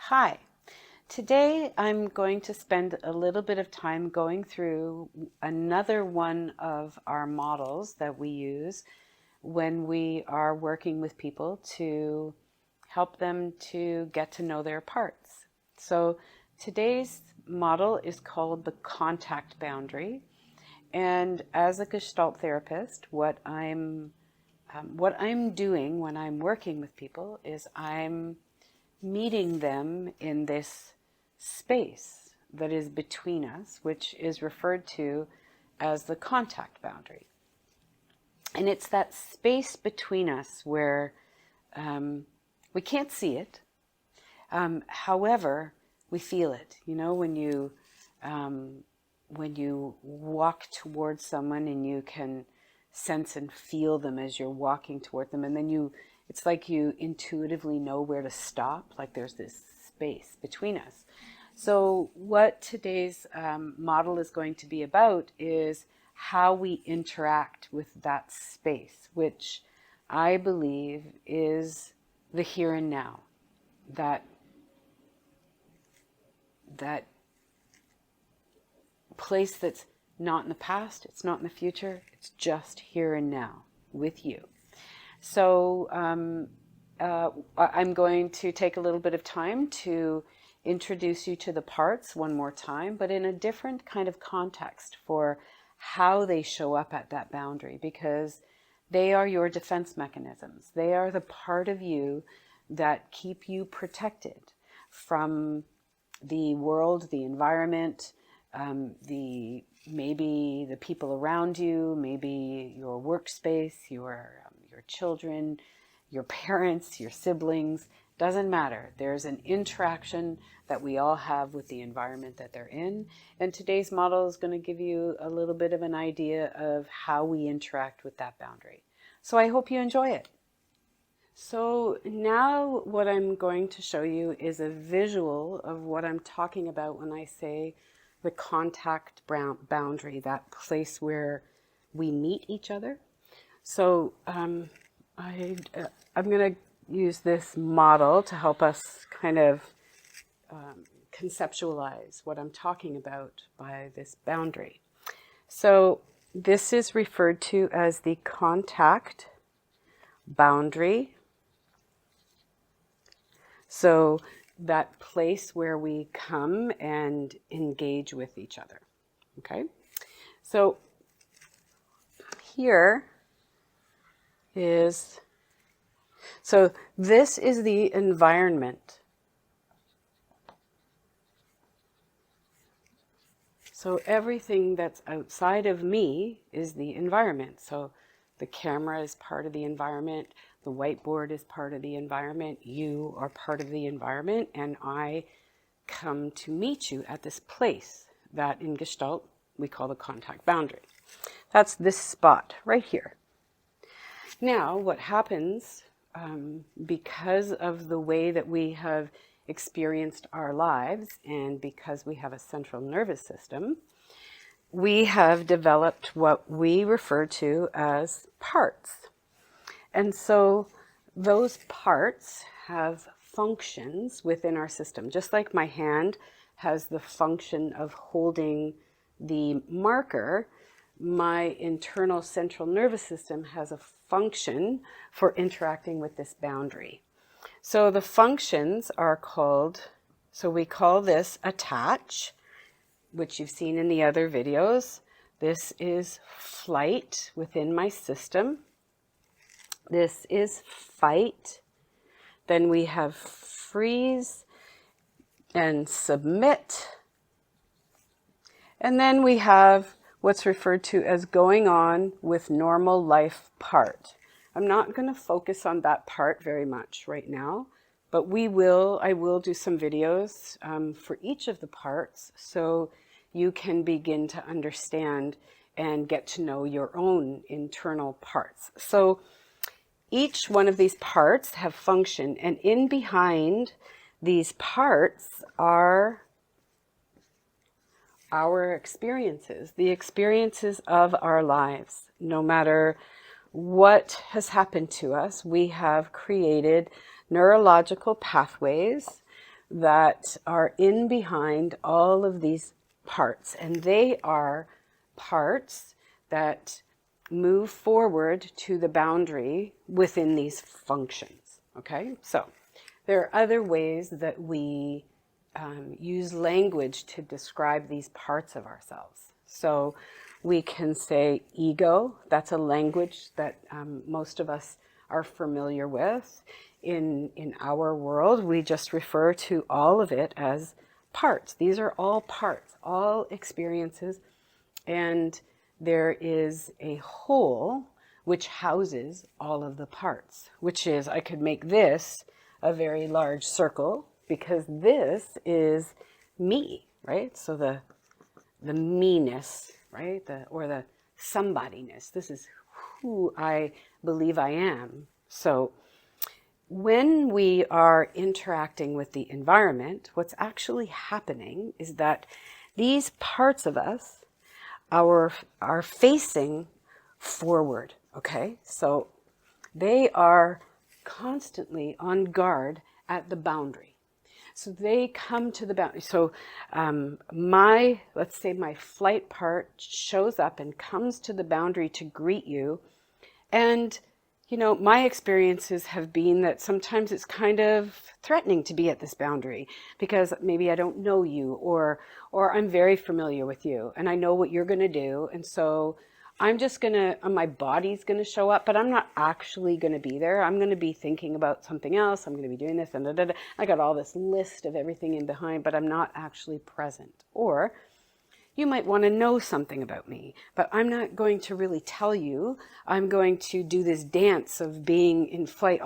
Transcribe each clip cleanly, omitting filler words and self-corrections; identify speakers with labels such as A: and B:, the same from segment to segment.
A: Hi, today I'm going to spend a little bit of time going through another one of our models that we use when we are working with people to help them to get to know their parts. So today's model is called the contact boundary. And as a Gestalt therapist, what I'm doing when I'm working with people is I'm meeting them in this space that is between us, which is referred to as the contact boundary. And it's that space between us where we can't see it. However, we feel it. You know, when you walk towards someone and you can sense and feel them as you're walking toward them, and then it's like you intuitively know where to stop, like there's this space between us. So what today's model is going to be about is how we interact with that space, which I believe is the here and now, that place that's not in the past, it's not in the future, it's just here and now with you. So I'm going to take a little bit of time to introduce you to the parts one more time, but in a different kind of context for how they show up at that boundary, because they are your defense mechanisms. They are the part of you that keep you protected from the world, the environment, maybe the people around you, maybe your workspace, your children, your parents, your siblings. Doesn't matter. There's an interaction that we all have with the environment that they're in. And today's model is going to give you a little bit of an idea of how we interact with that boundary. So I hope you enjoy it. So now what I'm going to show you is a visual of what I'm talking about when I say the contact boundary, that place where we meet each other. So I'm going to use this model to help us kind of conceptualize what I'm talking about by this boundary. So this is referred to as the contact boundary. So that place where we come and engage with each other. Okay? So this is the environment. So everything that's outside of me is the environment. So the camera is part of the environment. The whiteboard is part of the environment. You are part of the environment. And I come to meet you at this place that in Gestalt we call the contact boundary. That's this spot right here. Now, what happens because of the way that we have experienced our lives and because we have a central nervous system, we have developed what we refer to as parts. And so those parts have functions within our system. Just like my hand has the function of holding the marker, my internal central nervous system has a function for interacting with this boundary. So the functions are called, so we call this attach, which you've seen in the other videos. This is flight within my system. This is fight. Then we have freeze and submit. And then we have what's referred to as going on with normal life part. I'm not going to focus on that part very much right now, but I will do some videos for each of the parts so you can begin to understand and get to know your own internal parts. So each one of these parts have function, and in behind these parts are our experiences, the experiences of our lives. No matter what has happened to us, we have created neurological pathways that are in behind all of these parts. And they are parts that move forward to the boundary within these functions. Okay, so there are other ways that we use language to describe these parts of ourselves. So we can say ego. That's a language that most of us are familiar with. In our world, we just refer to all of it as parts. These are all parts, all experiences, and there is a whole which houses all of the parts, which is, I could make this a very large circle because this is me, right? So the me-ness, right? Or the somebody-ness. This is who I believe I am. So when we are interacting with the environment, what's actually happening is that these parts of us are facing forward, okay? So they are constantly on guard at the boundary. So they come to the boundary. So let's say my flight part shows up and comes to the boundary to greet you. And, you know, my experiences have been that sometimes it's kind of threatening to be at this boundary because maybe I don't know you or I'm very familiar with you and I know what you're going to do. And so I'm just going to, my body's going to show up, but I'm not actually going to be there. I'm going to be thinking about something else. I'm going to be doing this and da, da, da. I got all this list of everything in behind, but I'm not actually present. Or you might want to know something about me, but I'm not going to really tell you. I'm going to do this dance of being in flight,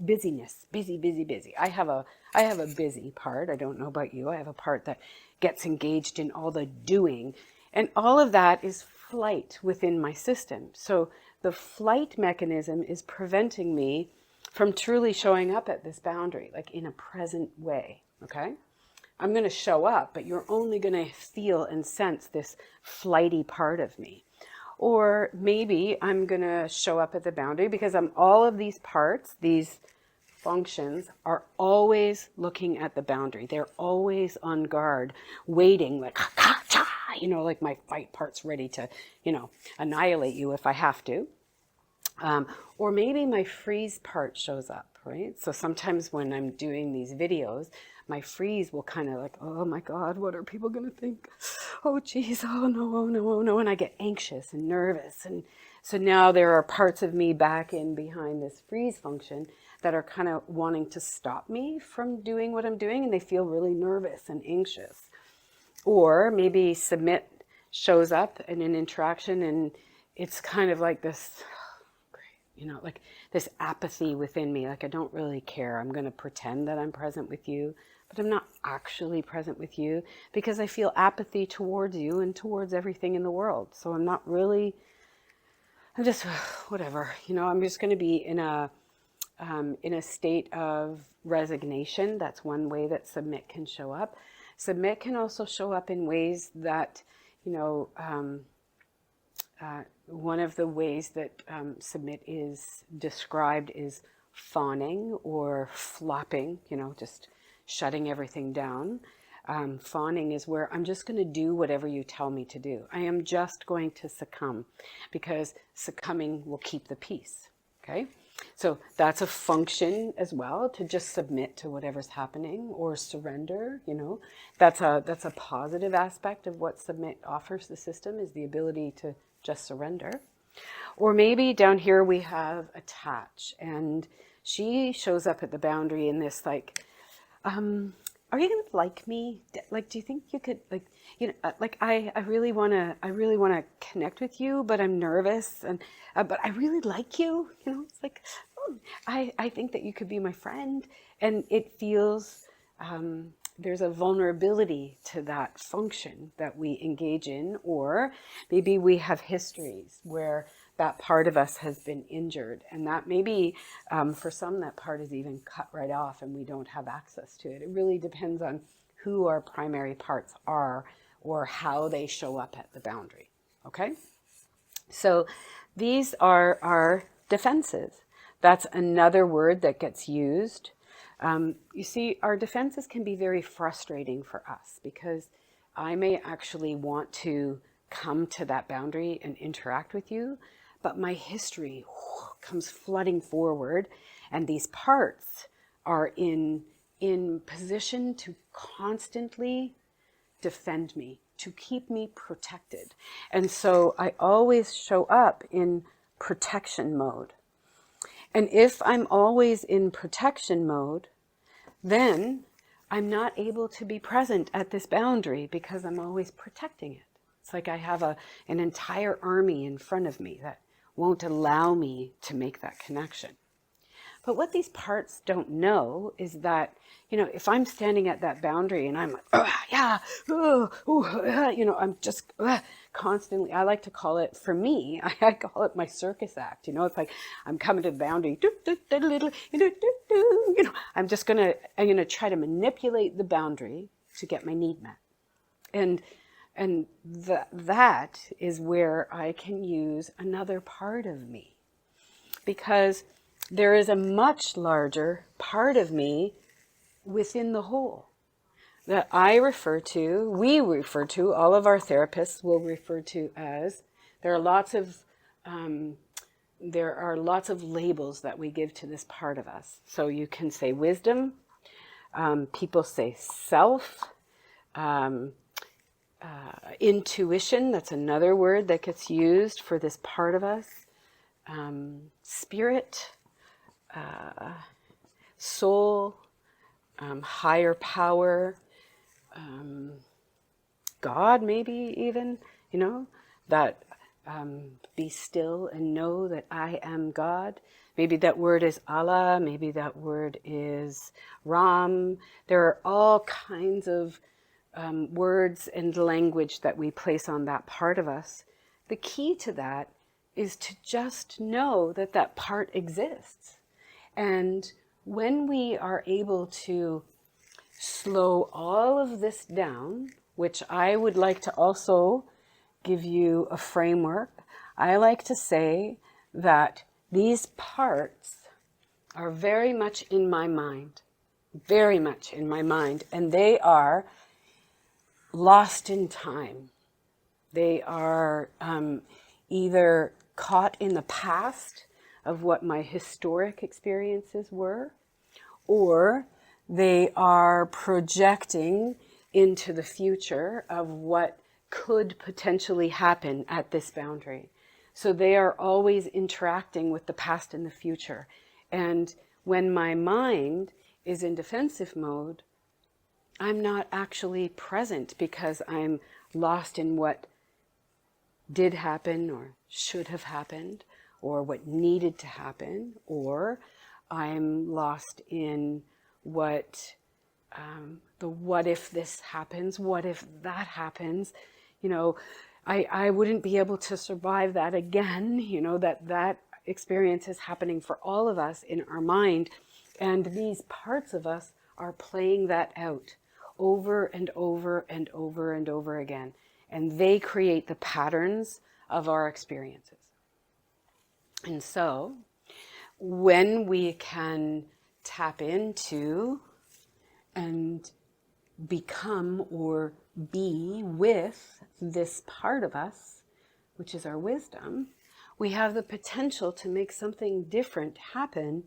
A: busyness, busy, busy, busy. I have a busy part. I don't know about you. I have a part that gets engaged in all the doing. And all of that is flight within my system. So the flight mechanism is preventing me from truly showing up at this boundary, like in a present way, okay? I'm going to show up, but you're only going to feel and sense this flighty part of me. Or maybe I'm going to show up at the boundary because all of these parts, these functions are always looking at the boundary. They're always on guard, waiting like, you know, like my fight part's ready to, you know, annihilate you if I have to. Or maybe my freeze part shows up, right? So sometimes when I'm doing these videos, my freeze will kind of like, oh my God, what are people going to think? Oh geez, oh no, oh no, oh no. And I get anxious and nervous. And so now there are parts of me back in behind this freeze function that are kind of wanting to stop me from doing what I'm doing. And they feel really nervous and anxious. Or maybe submit shows up in an interaction and it's kind of like this, you know, like this apathy within me, like I don't really care. I'm going to pretend that I'm present with you, but I'm not actually present with you because I feel apathy towards you and towards everything in the world. So I'm just, whatever, you know, I'm just going to be in a state of resignation. That's one way that submit can show up. Submit can also show up in ways that, you know, one of the ways that submit is described is fawning or flopping, you know, just shutting everything down. Fawning is where I'm just going to do whatever you tell me to do. I am just going to succumb because succumbing will keep the peace. Okay? So that's a function as well, to just submit to whatever's happening or surrender, you know. That's a positive aspect of what submit offers the system, is the ability to just surrender. Or maybe down here we have attach, and she shows up at the boundary in this like, are you gonna like me? Like, do you think you could, like, you know, like I really wanna connect with you, but I'm nervous, and but I really like you. You know, it's like, oh, I think that you could be my friend, and it feels there's a vulnerability to that function that we engage in, or maybe we have histories where that part of us has been injured, and that maybe for some that part is even cut right off and we don't have access to it. It really depends on who our primary parts are or how they show up at the boundary. Okay, so these are our defenses. That's another word that gets used You see, our defenses can be very frustrating for us because I may actually want to come to that boundary and interact with you, but my history comes flooding forward, and these parts are in position to constantly defend me, to keep me protected. And so I always show up in protection mode. And if I'm always in protection mode, then I'm not able to be present at this boundary because I'm always protecting it. It's like I have an entire army in front of me that won't allow me to make that connection. But what these parts don't know is that, if I'm standing at that boundary and I'm like, yeah, I'm just constantly, I like to call it, for me, I call it my circus act. It's like I'm coming to the boundary, I'm going to try to manipulate the boundary to get my need met. And that is where I can use another part of me, because there is a much larger part of me within the whole that we refer to, all of our therapists will refer to as, there are lots of labels that we give to this part of us. So you can say wisdom, people say self, intuition, that's another word that gets used for this part of us, spirit, soul, higher power, God, maybe even, that be still and know that I am God. Maybe that word is Allah, maybe that word is Ram. There are all kinds of words and language that we place on that part of us. The key to that is to just know that that part exists. And when we are able to slow all of this down, which I would like to also give you a framework, I like to say that these parts are very much in my mind, and they are lost in time. They are either caught in the past of what my historic experiences were, or they are projecting into the future of what could potentially happen at this boundary. So they are always interacting with the past and the future. And when my mind is in defensive mode, I'm not actually present because I'm lost in what did happen or should have happened or what needed to happen, or I'm lost in what if this happens, what if that happens, I wouldn't be able to survive that again, that experience is happening for all of us in our mind, and these parts of us are playing that out over and over and over and over again, and they create the patterns of our experiences. And so when we can tap into and become or be with this part of us, which is our wisdom, we have the potential to make something different happen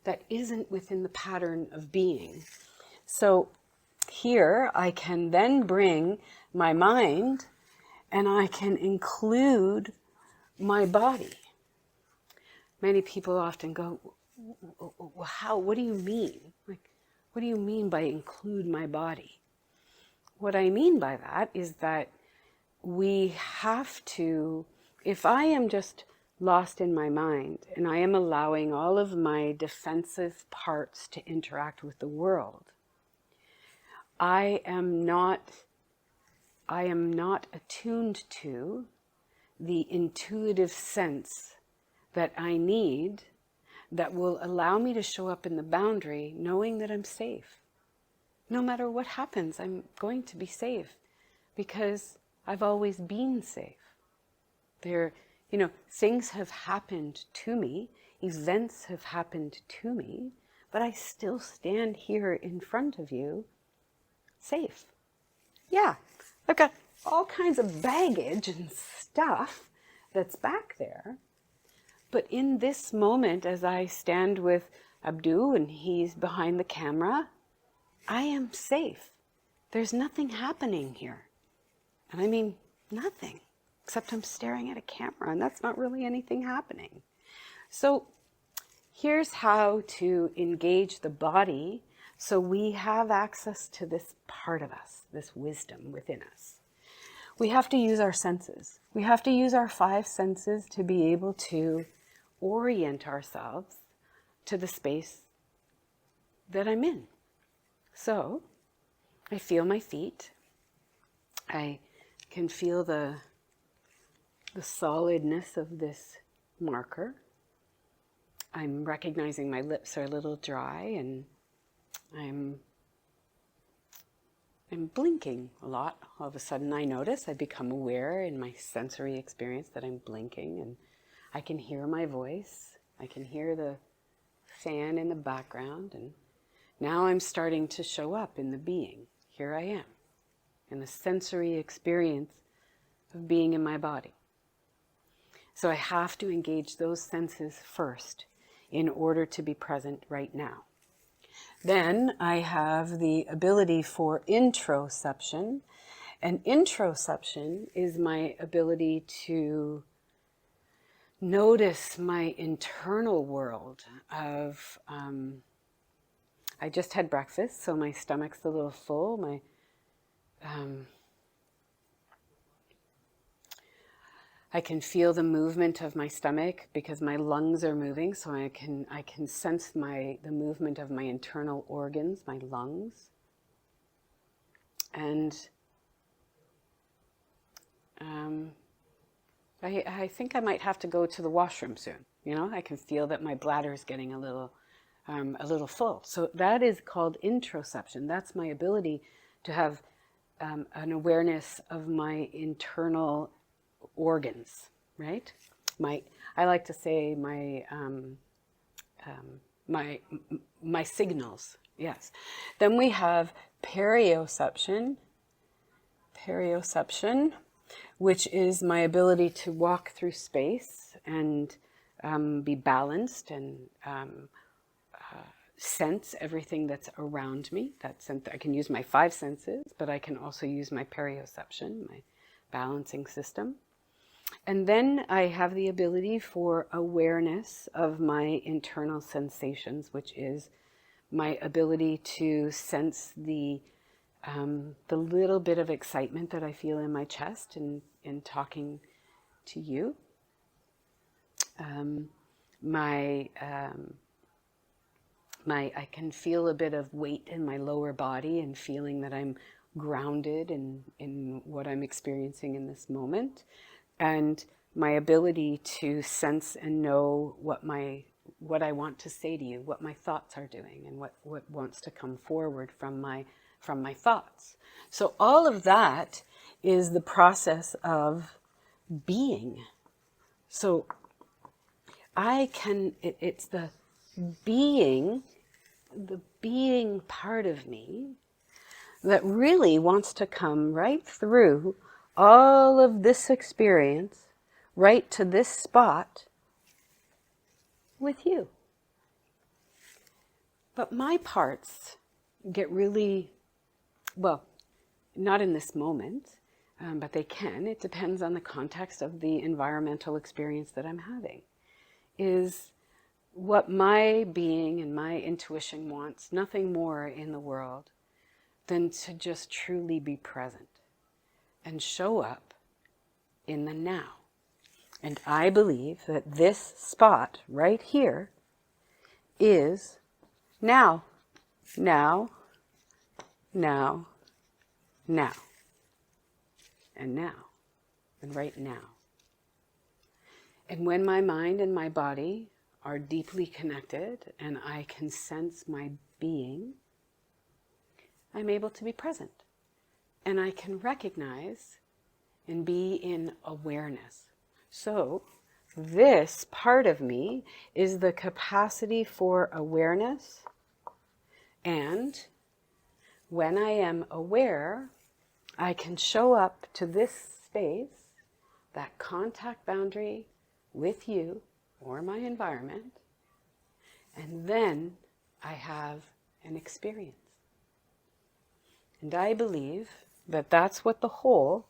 A: that isn't within the pattern of being. So here I can then bring my mind and I can include my body. Many people often go, how, what do you mean? What do you mean by include my body? What I mean by that is that we have to, if I am just lost in my mind and I am allowing all of my defensive parts to interact with the world, I am not attuned to the intuitive sense that I need that will allow me to show up in the boundary knowing that I'm safe. No matter what happens, I'm going to be safe because I've always been safe. Things have happened to me, events have happened to me, but I still stand here in front of you, safe. Yeah, I've got all kinds of baggage and stuff that's back there. But in this moment, as I stand with Abdu and he's behind the camera, I am safe. There's nothing happening here. And I mean, nothing, except I'm staring at a camera, and that's not really anything happening. So here's how to engage the body so we have access to this part of us, this wisdom within us. We have to use our senses. We have to use our 5 senses to be able to orient ourselves to the space that I'm in. So I feel my feet. I can feel the solidness of this marker. I'm recognizing my lips are a little dry, and I'm blinking a lot. All of a sudden I notice, I become aware in my sensory experience that I'm blinking, and I can hear my voice. I can hear the fan in the background, and now I'm starting to show up in the being. Here I am, in the sensory experience of being in my body. So I have to engage those senses first in order to be present right now. Then I have the ability for introception. And introception is my ability to notice my internal world of, I just had breakfast, so my stomach's a little full. I can feel the movement of my stomach because my lungs are moving, so I can sense the movement of my internal organs, my lungs. And I think I might have to go to the washroom soon. You know, I can feel that my bladder is getting a little full. So that is called introception. That's my ability to have an awareness of my internal organs, right? I like to say my signals. Yes. Then we have perioception, which is my ability to walk through space and be balanced and sense everything that's around me. I can use my 5 senses, but I can also use my perioception, my balancing system. And then I have the ability for awareness of my internal sensations, which is my ability to sense the little bit of excitement that I feel in my chest in talking to you. I can feel a bit of weight in my lower body and feeling that I'm grounded in what I'm experiencing in this moment. And my ability to sense and know what I want to say to you, what my thoughts are doing, and what wants to come forward from my thoughts. So all of that is the process of being. So it's the being part of me that really wants to come right through all of this experience, right to this spot with you. But my parts get really, well, not in this moment, but they can. It depends on the context of the environmental experience that I'm having. Is what my being and my intuition wants nothing more in the world than to just truly be present and show up in the now. And I believe that this spot right here is now, now, now, now, and now, and right now. And when my mind and my body are deeply connected and I can sense my being, I'm able to be present. And I can recognize and be in awareness. So this part of me is the capacity for awareness And when I am aware, I can show up to this space, that contact boundary with you or my environment, and then I have an experience. And I believe that that's what the whole,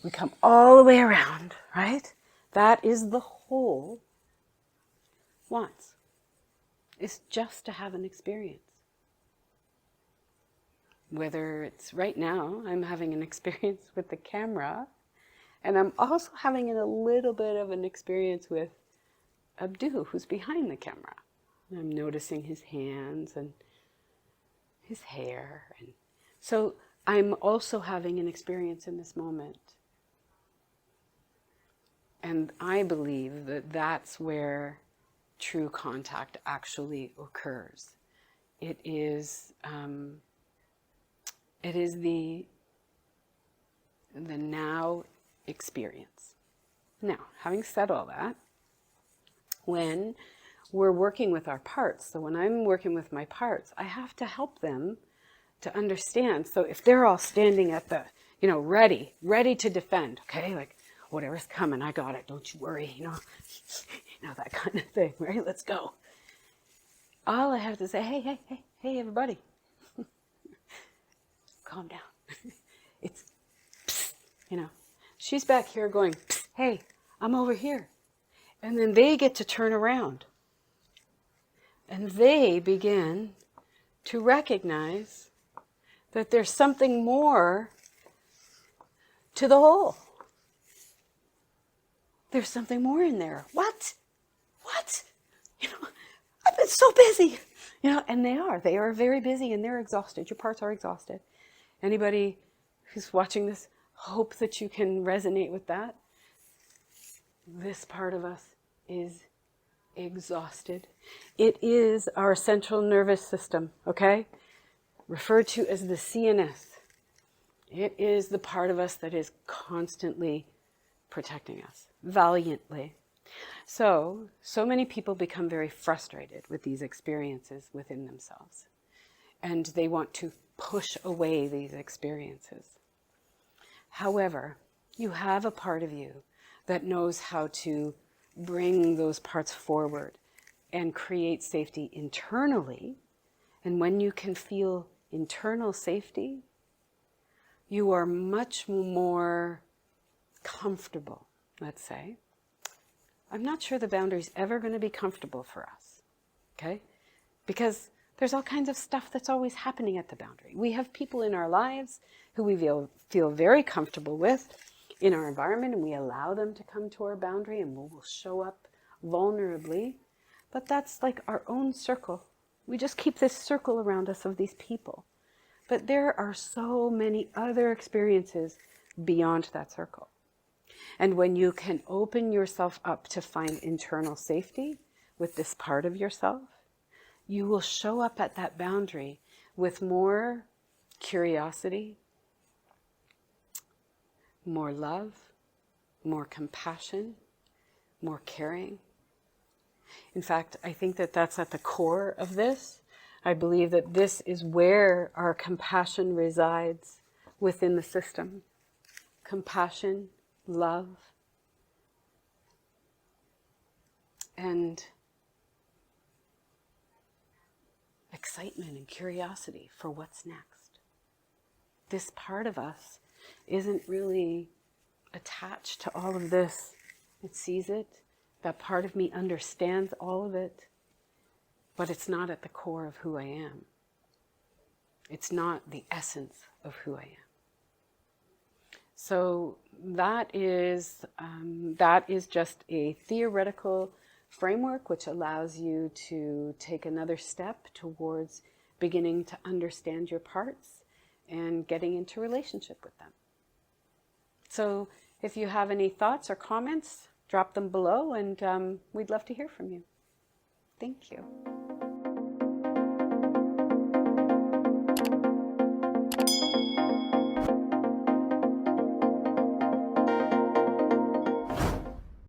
A: we come all the way around, right? That is the whole wants, is just to have an experience. Whether it's right now, I'm having an experience with the camera, and I'm also having a little bit of an experience with Abdu, who's behind the camera. I'm noticing his hands and his hair. And so I'm also having an experience in this moment. And I believe that that's where true contact actually occurs. It is the now experience. Now, having said all that, when we're working with our parts, so when I'm working with my parts, I have to help them to understand. So if they're all standing at the, ready to defend, okay, like whatever's coming, I got it, don't you worry, that kind of thing, right? Let's go. All I have to say, hey, everybody, calm down. It's, she's back here going, hey, I'm over here. And then they get to turn around. And they begin to recognize that there's something more to the whole. There's something more in there. What? I've been so busy. And they are very busy and they're exhausted. Your parts are exhausted. Anybody who's watching this, hope that you can resonate with that. This part of us is exhausted. It is our central nervous system, okay? Referred to as the CNS. It is the part of us that is constantly protecting us, valiantly. So many people become very frustrated with these experiences within themselves. And they want to push away these experiences. However, you have a part of you that knows how to bring those parts forward and create safety internally. And when you can feel internal safety, you are much more comfortable, let's say. I'm not sure the boundary's ever going to be comfortable for us, okay? Because there's all kinds of stuff that's always happening at the boundary. We have people in our lives who we feel very comfortable with in our environment, and we allow them to come to our boundary, and we'll show up vulnerably. But that's like our own circle. We just keep this circle around us of these people. But there are so many other experiences beyond that circle. And when you can open yourself up to find internal safety with this part of yourself, you will show up at that boundary with more curiosity, more love, more compassion, more caring. In fact, I think that that's at the core of this. I believe that this is where our compassion resides within the system. Compassion, love, and excitement and curiosity for what's next. This part of us isn't really attached to all of this. It sees it. That part of me understands all of it, but it's not at the core of who I am. It's not the essence of who I am. So that is just a theoretical framework which allows you to take another step towards beginning to understand your parts and getting into relationship with them. So if you have any thoughts or comments, drop them below, and we'd love to hear from you. Thank you.